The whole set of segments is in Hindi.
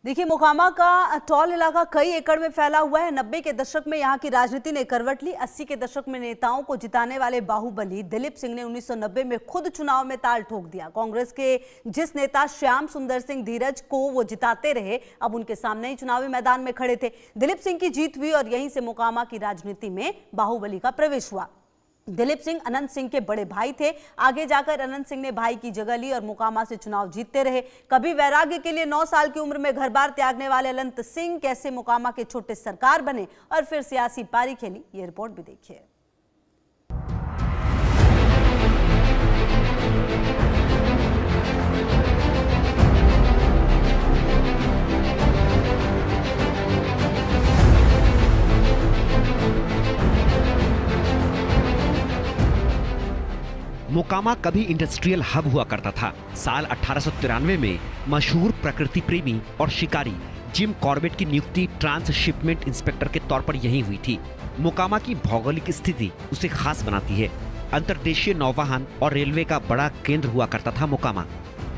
देखिए, मोकामा का टॉल इलाका कई एकड़ में फैला हुआ है। 90 के दशक में यहाँ की राजनीति ने करवट ली। 80 के दशक में नेताओं को जिताने वाले बाहुबली दिलीप सिंह ने 1990 में खुद चुनाव में ताल ठोक दिया। कांग्रेस के जिस नेता श्याम सुंदर सिंह धीरज को वो जिताते रहे, अब उनके सामने ही चुनावी मैदान में खड़े थे। दिलीप सिंह की जीत हुई और यहीं से मोकामा की राजनीति में बाहुबली का प्रवेश हुआ। दिलीप सिंह अनंत सिंह के बड़े भाई थे। आगे जाकर अनंत सिंह ने भाई की जगह ली और मोकामा से चुनाव जीतते रहे। कभी वैराग्य के लिए 9 साल की उम्र में घर बार त्यागने वाले अनंत सिंह कैसे मोकामा के छोटे सरकार बने और फिर सियासी पारी खेली, ये रिपोर्ट भी देखिए। मोकामा कभी इंडस्ट्रियल हब हुआ करता था। साल 1893 में मशहूर प्रकृति प्रेमी और शिकारी जिम कॉर्बेट की नियुक्ति ट्रांसशिपमेंट इंस्पेक्टर के तौर पर यहीं हुई थी। मोकामा की भौगोलिक स्थिति उसे खास बनाती है। अंतर्देशीय नौवहन और रेलवे का बड़ा केंद्र हुआ करता था मोकामा।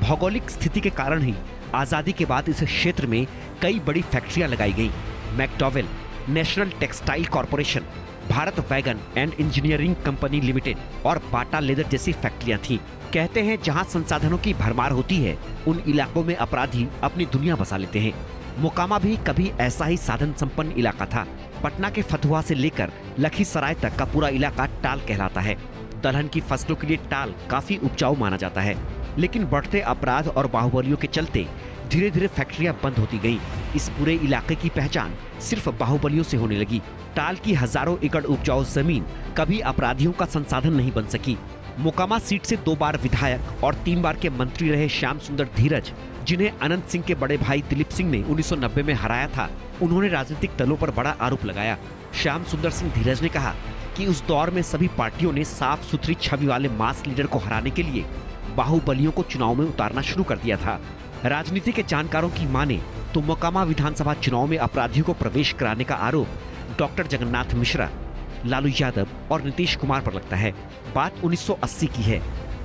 भौगोलिक स्थिति के कारण ही आजादी के बाद इस क्षेत्र में कई बड़ी फैक्ट्रियां लगाई गई। McDowell, national textile corporation, Bharat wagon and engineering company limited और बाटा लेदर जैसी फैक्ट्रियां थीं। कहते हैं जहां संसाधनों की भरमार होती है, उन इलाकों में अपराधी अपनी दुनिया बसा लेते हैं। मोकामा भी कभी ऐसा ही साधन संपन्न इलाका था। पटना के फतुहा से लेकर लखीसराय तक का पूरा इलाका टाल कहलाता है। दलहन की फसलों के लिए टाल काफी उपजाऊ माना जाता है, लेकिन बढ़ते अपराध और बाहुबलियों के चलते धीरे धीरे फैक्ट्रियां बंद होती गईं। इस पूरे इलाके की पहचान सिर्फ बाहुबलियों से होने लगी। टाल की हजारों एकड़ उपजाऊ जमीन कभी अपराधियों का संसाधन नहीं बन सकी। मोकामा सीट से 2 बार विधायक और 3 बार के मंत्री रहे श्याम सुंदर धीरज, जिन्हें अनंत सिंह के बड़े भाई दिलीप सिंह ने 1990 में हराया था, उन्होंने राजनीतिक दलों पर बड़ा आरोप लगाया। श्याम सुंदर सिंह धीरज ने कहा कि उस दौर में सभी पार्टियों ने साफ सुथरी छवि वाले मास लीडर को हराने के लिए बाहुबलियों को चुनाव में उतारना शुरू कर दिया था। राजनीति के जानकारों की माने तो मोकामा विधानसभा चुनाव में अपराधियों को प्रवेश कराने का आरोप डॉक्टर जगन्नाथ मिश्रा, लालू यादव और नीतीश कुमार पर लगता है। बात 1980 की है।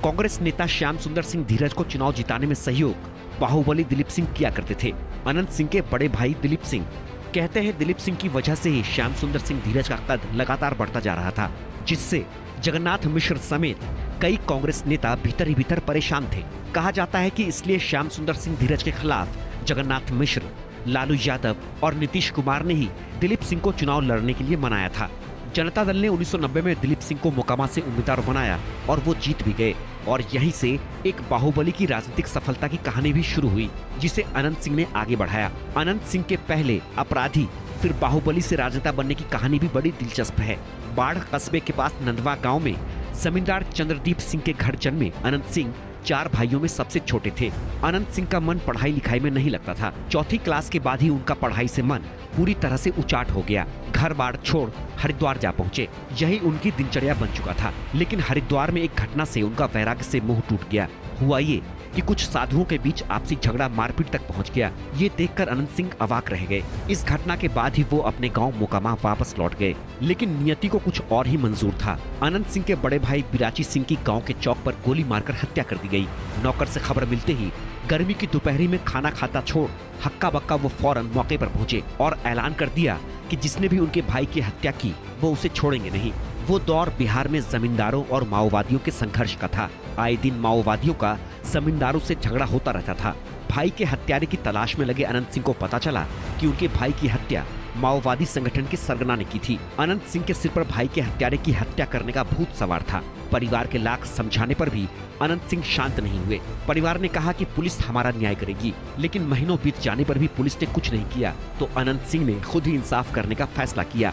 कांग्रेस नेता श्याम सुंदर सिंह धीरज को चुनाव जिताने में सहयोग बाहुबली दिलीप सिंह किया करते थे। अनंत सिंह के बड़े भाई दिलीप सिंह कहते हैं दिलीप सिंह की वजह से ही श्याम सुंदर सिंह धीरज का कद लगातार बढ़ता जा रहा था, जिससे जगन्नाथ मिश्र समेत कई कांग्रेस नेता भीतर ही भीतर परेशान थे। कहा जाता है कि इसलिए श्याम सुंदर सिंह धीरज के खिलाफ जगन्नाथ मिश्र, लालू यादव और नीतीश कुमार ने ही दिलीप सिंह को चुनाव लड़ने के लिए मनाया था। जनता दल ने 1990 में दिलीप सिंह को मोकामा से उम्मीदवार बनाया और वो जीत भी गए और यहीं से एक बाहुबली की राजनीतिक सफलता की कहानी भी शुरू हुई, जिसे अनंत सिंह ने आगे बढ़ाया। अनंत सिंह के पहले अपराधी फिर बाहुबली से राजनेता बनने की कहानी भी बड़ी दिलचस्प है। बाढ़ कस्बे के पास नंदवा गाँव में जमींदार चंद्रदीप सिंह के घर जन्मे अनंत सिंह 4 भाइयों में सबसे छोटे थे। अनंत सिंह का मन पढ़ाई लिखाई में नहीं लगता था। 4ठी क्लास के बाद ही उनका पढ़ाई से मन पूरी तरह से उचाट हो गया। घर बार छोड़ हरिद्वार जा पहुँचे। यही उनकी दिनचर्या बन चुका था। लेकिन हरिद्वार में एक घटना से उनका वैराग्य से मोह टूट गया। हुआ ये कि कुछ साधुओं के बीच आपसी झगड़ा मारपीट तक पहुंच गया। ये देखकर अनंत सिंह अवाक रह गए। इस घटना के बाद ही वो अपने गांव मोकामा वापस लौट गए, लेकिन नियति को कुछ और ही मंजूर था। अनंत सिंह के बड़े भाई बिराची सिंह की गांव के चौक पर गोली मारकर हत्या कर दी गई। नौकर से खबर मिलते ही गर्मी की दोपहरी में खाना खाता छोड़ हक्का बक्का वो फौरन मौके पर पहुंचे और ऐलान कर दिया कि जिसने भी उनके भाई की हत्या की वो उसे छोड़ेंगे नहीं। वो दौर बिहार में जमींदारों और माओवादियों के संघर्ष का था। आए दिन माओवादियों का जमींदारों से झगड़ा होता रहता था। भाई के हत्यारे की तलाश में लगे अनंत सिंह को पता चला कि उनके भाई की हत्या माओवादी संगठन के सरगना ने की थी। अनंत सिंह के सिर पर भाई के हत्यारे की हत्या करने का भूत सवार था। परिवार के लाख समझाने पर भी अनंत सिंह शांत नहीं हुए। परिवार ने कहा कि पुलिस हमारा न्याय करेगी, लेकिन महीनों बीत जाने पर भी पुलिस ने कुछ नहीं किया, तो अनंत सिंह ने खुद ही इंसाफ करने का फैसला किया।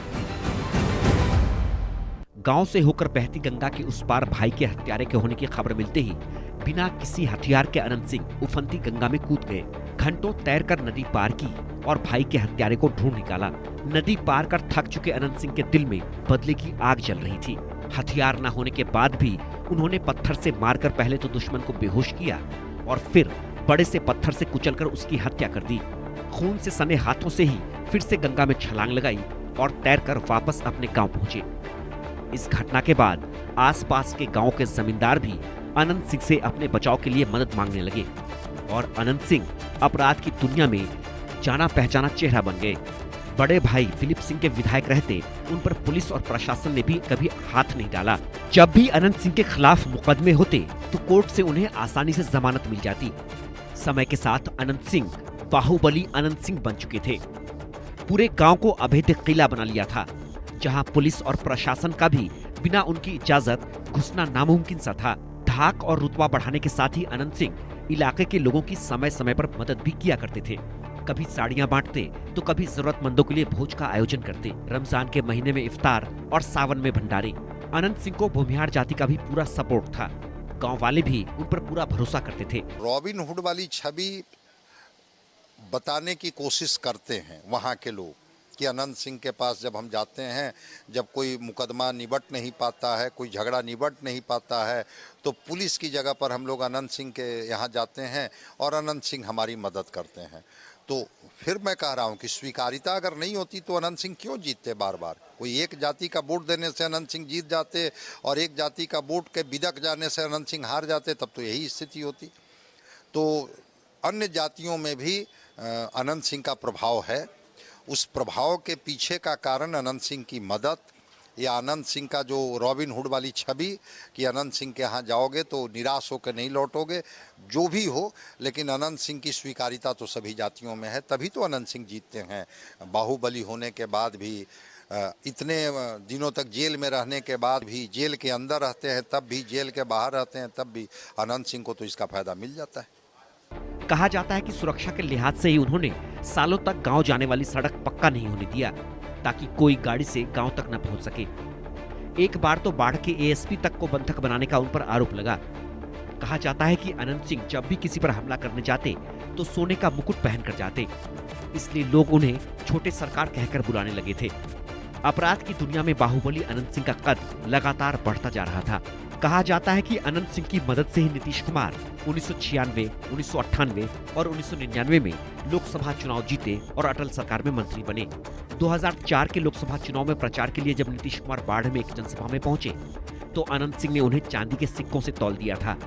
गांव से होकर बहती गंगा के उस पार भाई के हत्यारे के होने की खबर मिलते ही बिना किसी हथियार के अनंत सिंह उफनती गंगा में कूद गए। घंटों तैरकर नदी पार की और भाई के हत्यारे को ढूंढ निकाला। नदी पार कर थक चुके अनंत सिंह के दिल में बदले की आग जल रही थी। हथियार न होने के बाद भी उन्होंने पत्थर से मारकर पहले तो दुश्मन को बेहोश किया और फिर बड़े से पत्थर से कुचलकर उसकी हत्या कर दी। खून से सने हाथों से ही फिर से गंगा में छलांग लगाई और तैरकर वापस अपने गांव पहुंचे। इस घटना के बाद आसपास के गांव के जमींदार भी अनंत सिंह से अपने बचाव के लिए मदद मांगने लगे और अनंत सिंह अपराध की दुनिया में जाना पहचाना चेहरा बन गए। बड़े भाई दिलीप सिंह के विधायक रहते उन पर पुलिस और प्रशासन ने भी कभी हाथ नहीं डाला। जब भी अनंत सिंह के खिलाफ मुकदमे होते तो कोर्ट से उन्हें आसानी से जमानत मिल जाती। समय के साथ अनंत सिंह बाहुबली अनंत सिंह बन चुके थे। पूरे गांव को अभेद्य किला बना लिया था, जहां पुलिस और प्रशासन का भी बिना उनकी इजाजत घुसना नामुमकिन सा था। धाक और रुतबा बढ़ाने के साथ ही अनंत सिंह इलाके के लोगों की समय समय पर मदद भी किया करते थे। कभी साड़ियां बांटते तो कभी जरूरतमंदों के लिए भोज का आयोजन करते। रमजान के महीने में इफ्तार और सावन में भंडारे। अनंत सिंह को भूमिहार जाति का भी पूरा सपोर्ट था। गांव वाले भी उन पर पूरा भरोसा करते थे। रॉबिन हुड वाली छवि बताने की कोशिश करते हैं वहाँ के लोग कि अनंत सिंह के पास जब हम जाते हैं, जब कोई मुकदमा निबट नहीं पाता है, कोई झगड़ा निबट नहीं पाता है, तो पुलिस की जगह पर हम लोग अनंत सिंह के यहाँ जाते हैं और अनंत सिंह हमारी मदद करते हैं। तो फिर मैं कह रहा हूँ कि स्वीकारिता अगर नहीं होती तो अनंत सिंह क्यों जीतते बार बार। कोई एक जाति का वोट देने से अनंत सिंह जीत जाते और एक जाति का वोट के बिदक जाने से अनंत सिंह हार जाते, तब तो यही स्थिति होती। तो अन्य जातियों में भी अनंत सिंह का प्रभाव है। उस प्रभाव के पीछे का कारण अनंत सिंह की मदद या अनंत सिंह का जो रॉबिन हुड वाली छवि कि अनंत सिंह के यहाँ जाओगे तो निराश होकर नहीं लौटोगे, जो भी हो, लेकिन अनंत सिंह की स्वीकारिता तो सभी जातियों में है, तभी तो अनंत सिंह जीतते हैं। बाहुबली होने के बाद भी, इतने दिनों तक जेल में रहने के बाद भी, जेल के अंदर रहते हैं तब भी, जेल के बाहर रहते हैं तब भी, अनंत सिंह को तो इसका फायदा मिल जाता है। कहा जाता है कि सुरक्षा के लिहाज से ही उन्होंने सालों तक गांव जाने वाली सड़क पक्का नहीं होने दिया, ताकि कोई गाड़ी से गांव तक न पहुंच सके। एक बार तो बाढ़ के एएसपी तक को बंधक बनाने का उन पर आरोप लगा। कहा जाता है कि अनंत सिंह जब भी किसी पर हमला करने जाते तो सोने का मुकुट पहनकर जाते, इसलिए लोग उन्हें छोटे सरकार कहकर बुलाने लगे थे। अपराध की दुनिया में बाहुबली अनंत सिंह का कद लगातार बढ़ता जा रहा था। कहा जाता है कि अनंत सिंह की मदद से ही नीतीश कुमार 1996, 1998 और 1999 में लोकसभा चुनाव जीते और अटल सरकार में मंत्री बने। 2004 के लोकसभा चुनाव में प्रचार के लिए जब नीतीश कुमार बाढ़ में एक जनसभा में पहुंचे तो अनंत सिंह ने उन्हें चांदी के सिक्कों से तौल दिया था।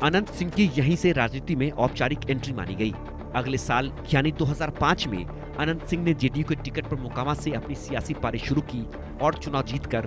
अनंत सिंह की यहीं से राजनीति में औपचारिक एंट्री मानी गई। अगले साल यानी 2005 में अनंत सिंह ने जेडीयू के टिकट पर मोकामा से अपनी सियासी पारी शुरू की और चुनाव जीतकर